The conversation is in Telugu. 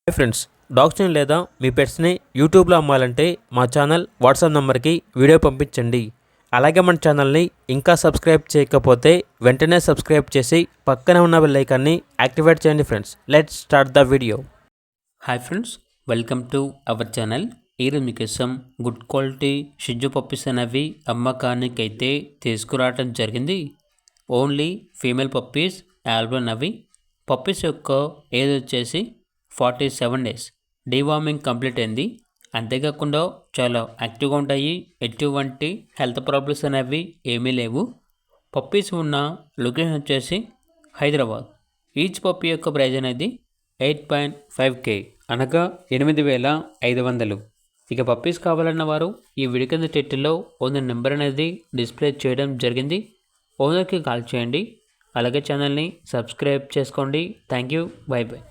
హాయ్ ఫ్రెండ్స్, డాగ్స్ని లేదా మీ పెట్స్ని యూట్యూబ్లో అమ్మాలంటే మా ఛానల్ వాట్సాప్ నెంబర్కి వీడియో పంపించండి. అలాగే మన ఛానల్ని ఇంకా సబ్స్క్రైబ్ చేయకపోతే వెంటనే సబ్స్క్రైబ్ చేసి పక్కనే ఉన్న బెల్ ఐకాన్ని యాక్టివేట్ చేయండి. Friends, let's start the video. Hi friends, welcome to our channel. ఈరోజు మీకోసం గుడ్ క్వాలిటీ షిజ్జు పప్పీస్ అనేవి అమ్మకానికి అయితే తీసుకురావడం జరిగింది. ఓన్లీ ఫీమేల్ పప్పీస్ ఆల్బన్ అవి. పప్పీస్ యొక్క ఏజ్ వచ్చేసి 47 డేస్. డీవార్మింగ్ కంప్లీట్ అయింది. అంతేకాకుండా చాలా యాక్టివ్గా ఉంటాయి. ఎటువంటి హెల్త్ ప్రాబ్లమ్స్ అనేవి ఏమీ లేవు. పప్పీస్ ఉన్న లొకేషన్ వచ్చేసి హైదరాబాద్. ఈచ్ పప్పీ యొక్క ప్రైజ్ అనేది 8.5K అనగా 8,500. ఇక పప్పీస్ కావాలన్న వారు ఈ వీడియో కింద టైటిల్లో ఓనర్ నెంబర్ అనేది డిస్ప్లే చేయడం జరిగింది. ఓనర్కి కాల్ చేయండి. అలాగే ఛానల్ని సబ్స్క్రైబ్ చేసుకోండి. Thank you. By by.